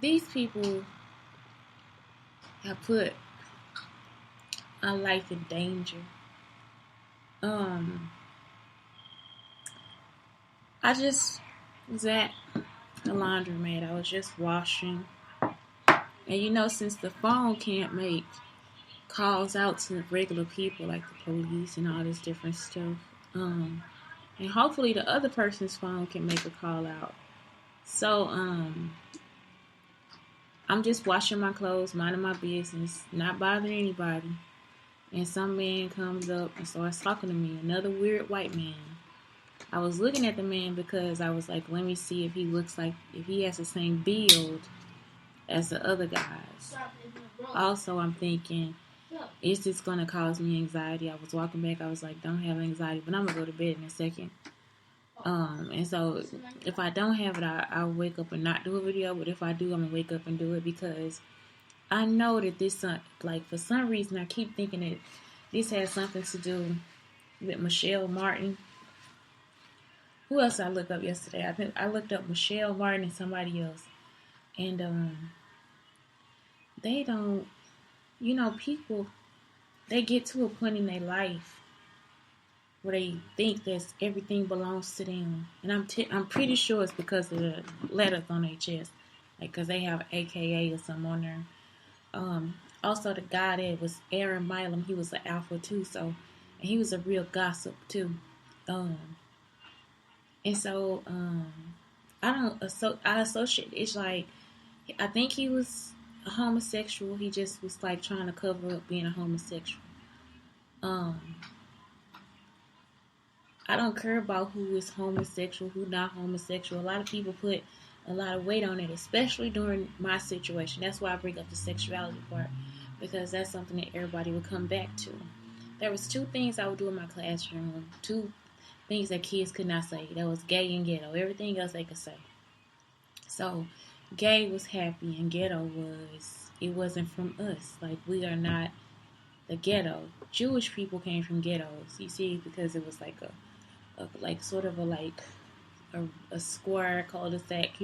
these people have put our life in danger. Um, I just was at the laundromat. I was just washing. And since the phone can't make calls out to regular people like the police and all this different stuff, and hopefully the other person's phone can make a call out. So, I'm just washing my clothes, minding my business, not bothering anybody. And some man comes up and starts talking to me, another weird white man. I was looking at the man because I was like, let me see if if he has the same build as the other guys. Also, I'm thinking, is this going to cause me anxiety? I was walking back, I was like, don't have anxiety, but I'm going to go to bed in a second. And so if I don't have it, I'll wake up and not do a video. But if I do, I'm going to wake up and do it because I know that this, for some reason, I keep thinking that this has something to do with Michelle Martin. Who else I looked up yesterday? I think I looked up Michelle Martin and somebody else. And they don't, people, they get to a point in their life where they think that everything belongs to them. And I'm pretty sure it's because of the letters on their chest. Because they have AKA or something on there. Also, the guy that was Aaron Milam, he was an alpha too. And he was a real gossip too. And so, I associate, it's like, I think he was a homosexual. He just was like trying to cover up being a homosexual. I don't care about who is homosexual, who not homosexual. A lot of people put a lot of weight on it, especially during my situation. That's why I bring up the sexuality part, because that's something that everybody would come back to. There was 2 things I would do in my classroom, 2 things that kids could not say. That was gay and ghetto. Everything else they could say. So, gay was happy and ghetto it wasn't from us. Like, we are not the ghetto. Jewish people came from ghettos, you see, because it was like a square cul-de-sac,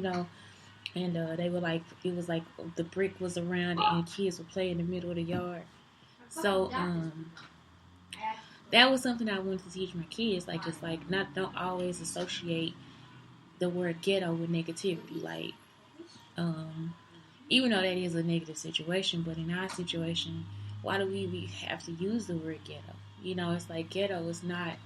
and they were like, it was like the brick was around it and kids would play in the middle of the yard. So, that was something I wanted to teach my kids, don't always associate the word ghetto with negativity, even though that is a negative situation, but in our situation, why do we have to use the word ghetto? It's like ghetto is not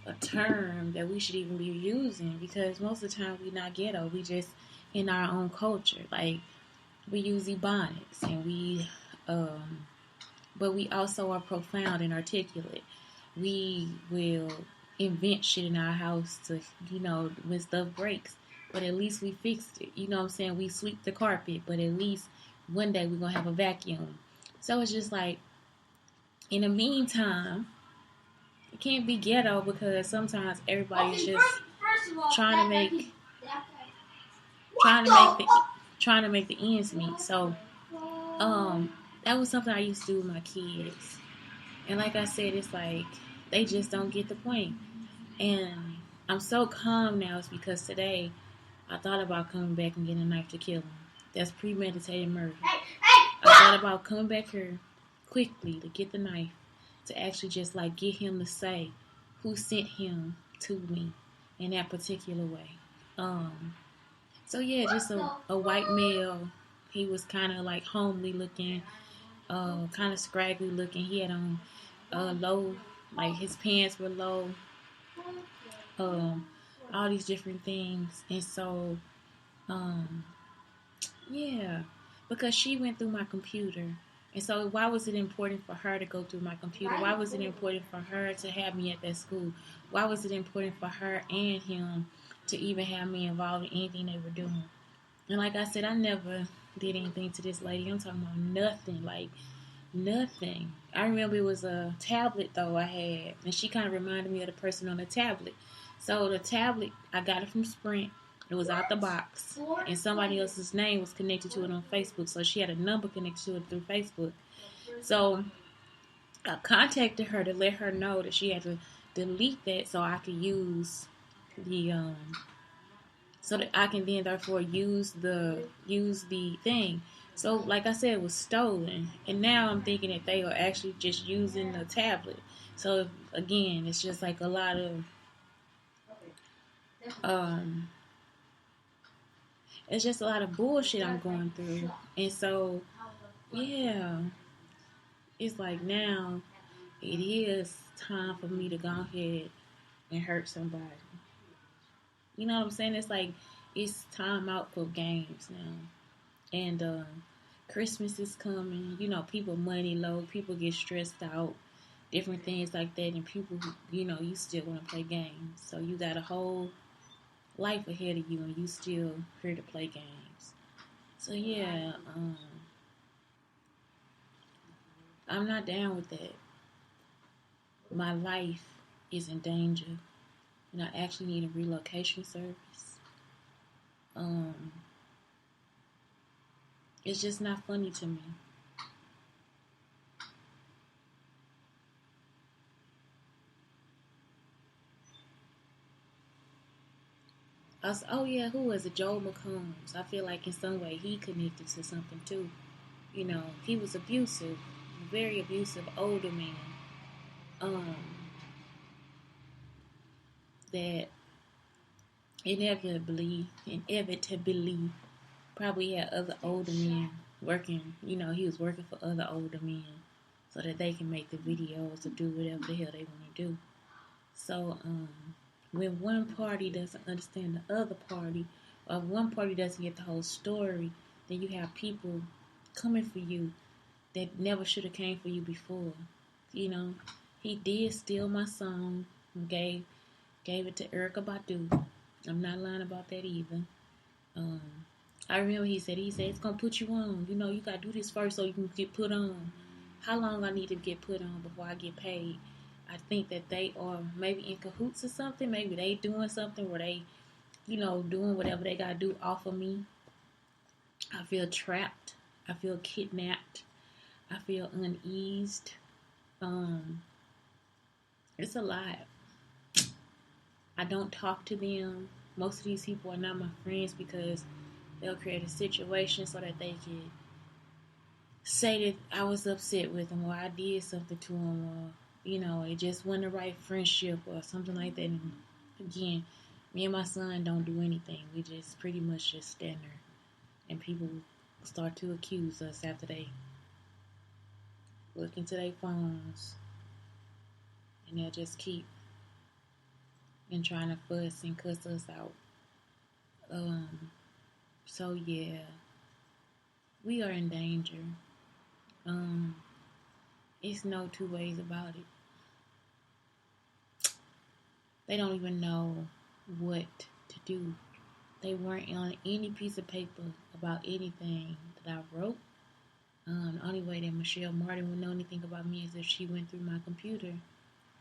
a term that we should even be using, because most of the time we not ghetto, we just in our own culture. Like, we use ebonics and but we also are profound and articulate. We will invent shit in our house to, when stuff breaks, but at least we fixed it. You know what I'm saying? We sweep the carpet, but at least one day we're going to have a vacuum. So it's just like, in the meantime, it can't be ghetto because sometimes everybody's just trying to make the ends meet. So, that was something I used to do with my kids. And like I said, it's like, they just don't get the point. And I'm so calm now, it's because today I thought about coming back and getting a knife to kill him. That's premeditated murder. I thought about coming back here quickly to get the knife, to actually just get him to say who sent him to me in that particular way. So yeah, just a white male. He was kind of like homely looking, kind of scraggly looking. He had on low, like his pants were low, all these different things. And so, yeah, because she went through my computer. And so why was it important for her to go through my computer? Why was it important for her to have me at that school? Why was it important for her and him to even have me involved in anything they were doing? And like I said, I never did anything to this lady. I'm talking about nothing, nothing. I remember it was a tablet, though, I had. And she kind of reminded me of the person on the tablet. So the tablet, I got it from Sprint. It was out the box. And somebody else's name was connected to it on Facebook. So she had a number connected to it through Facebook. So I contacted her to let her know that she had to delete that so I could use the so that I can then therefore use the thing. So like I said, it was stolen, and now I'm thinking that they are actually just using the tablet. So again, it's just like a lot of um, it's just a lot of bullshit I'm going through, and so yeah, it's like now it is time for me to go ahead and hurt somebody. You know what I'm saying? It's like it's time out for games now. And Christmas is coming. You know, people money low, people get stressed out, different things like that, and people, you still want to play games. So you got a whole life ahead of you, and you still here to play games. So yeah, I'm not down with that. My life is in danger, and I actually need a relocation service. Um, it's just not funny to me. Oh yeah, who was it? Joel McCombs. I feel like in some way he connected to something too. He was abusive, very abusive older man. Um, that inevitably probably had other older men working. He was working for other older men so that they can make the videos or do whatever the hell they want to do. So when one party doesn't understand the other party, or if one party doesn't get the whole story, then you have people coming for you that never should have came for you before. You know, he did steal my song and gave it to Erykah Badu. I'm not lying about that either. Um, I remember he said it's gonna put you on. You gotta do this first so you can get put on. How long I need to get put on before I get paid? I think that they are maybe in cahoots or something. Maybe they doing something where they, doing whatever they gotta do off of me. I feel trapped. I feel kidnapped. I feel uneased. Um, it's a lot. I don't talk to them. Most of these people are not my friends because they'll create a situation so that they can say that I was upset with them or I did something to them or, it just wasn't the right friendship or something like that. And again, me and my son don't do anything. We just pretty much just stand there. And people start to accuse us after they look into their phones and they'll just keep and trying to fuss and cuss us out. So yeah, we are in danger. Um, it's no two ways about it. They don't even know what to do. They weren't on any piece of paper about anything that I wrote. The only way that Michelle Martin would know anything about me is if she went through my computer.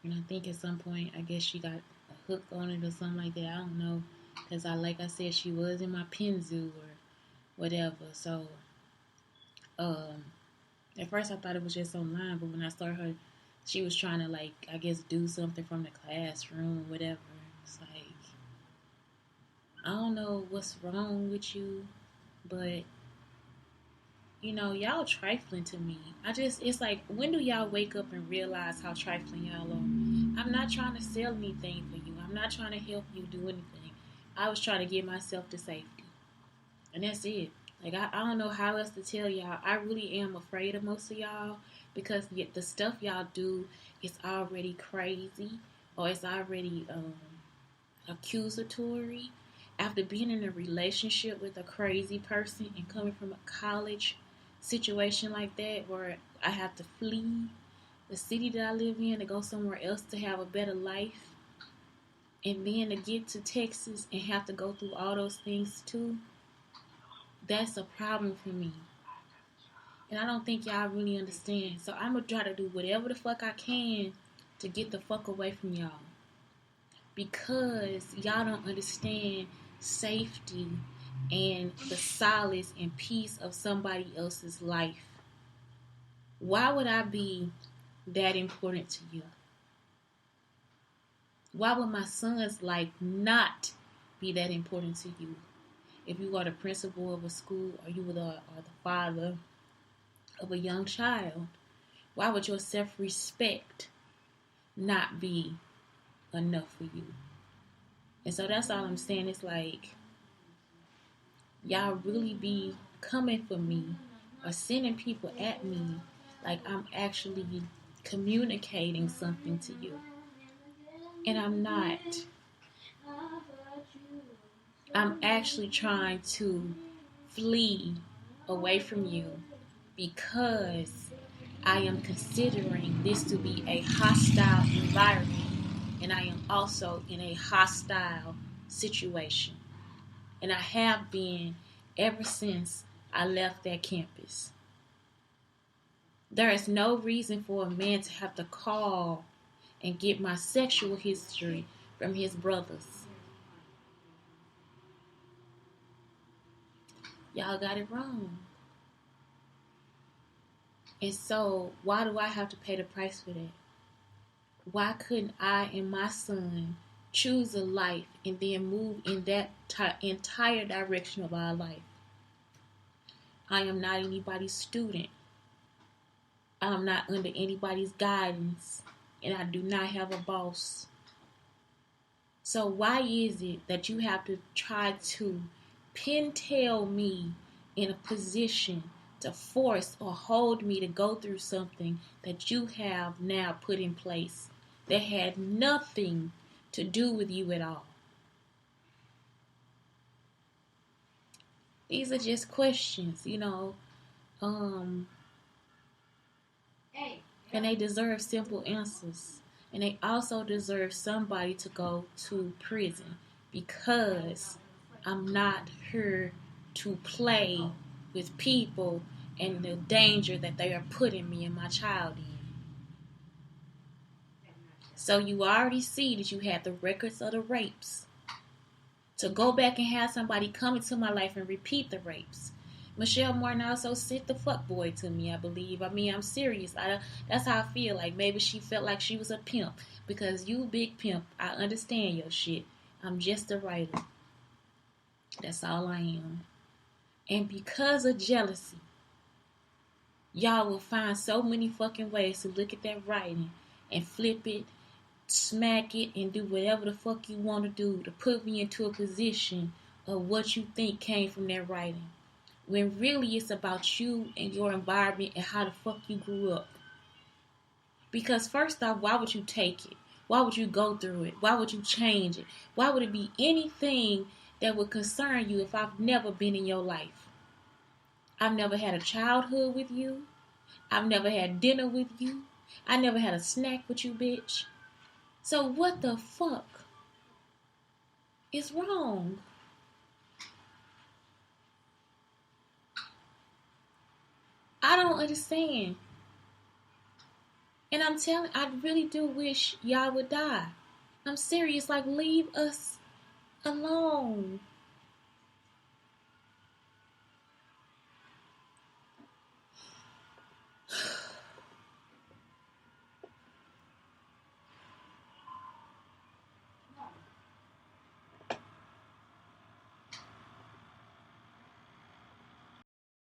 And I think at some point, I guess she got a hook on it or something like that. I don't know. Because like I said, she was in my pen zoo or whatever. So, at first I thought it was just online. But when I saw her, she was trying to, I guess, do something from the classroom or whatever. It's like, I don't know what's wrong with you, but y'all trifling to me. It's like, when do y'all wake up and realize how trifling y'all are? I'm not trying to sell anything for you. I'm not trying to help you do anything. I was trying to get myself to safety. And that's it. I don't know how else to tell y'all. I really am afraid of most of y'all because the stuff y'all do is already crazy or it's already accusatory. After being in a relationship with a crazy person and coming from a college situation like that where I have to flee the city that I live in to go somewhere else to have a better life, and then to get to Texas and have to go through all those things too, that's a problem for me. And I don't think y'all really understand. So I'm going to try to do whatever the fuck I can to get the fuck away from y'all. Because y'all don't understand safety and the solace and peace of somebody else's life. Why would I be that important to you? Why would my son's life not be that important to you. If you are the principal of a school or you are the father of a young child, why would your self-respect not be enough for you? And so that's all I'm saying. It's like, y'all really be coming for me or sending people at me like I'm actually communicating something to you. And I'm not. I'm actually trying to flee away from you because I am considering this to be a hostile environment, and I am also in a hostile situation. And I have been ever since I left that campus. There is no reason for a man to have to call and get my sexual history from his brothers. Y'all got it wrong. And so, why do I have to pay the price for that? Why couldn't I and my son choose a life and then move in that entire direction of our life? I am not anybody's student. I am not under anybody's guidance. And I do not have a boss. So why is it that you have to try to pintail me in a position to force or hold me to go through something that you have now put in place that had nothing to do with you at all? These are just questions, and they deserve simple answers. And they also deserve somebody to go to prison, because I'm not here to play with people and the danger that they are putting me and my child in. So you already see that you have the records of the rapes. To go back and have somebody come into my life and repeat the rapes. Michelle Martin also sent the fuckboy to me, I believe. I mean, I'm serious. That's how I feel. Like, maybe she felt like she was a pimp. Because you big pimp, I understand your shit. I'm just a writer. That's all I am. And because of jealousy, y'all will find so many fucking ways to look at that writing and flip it, smack it, and do whatever the fuck you want to do to put me into a position of what you think came from that writing. When really it's about you and your environment and how the fuck you grew up. Because first off, why would you take it? Why would you go through it? Why would you change it? Why would it be anything that would concern you if I've never been in your life? I've never had a childhood with you. I've never had dinner with you. I never had a snack with you, bitch. So what the fuck is wrong? I don't understand. And I really do wish y'all would die. I'm serious, like, leave us alone.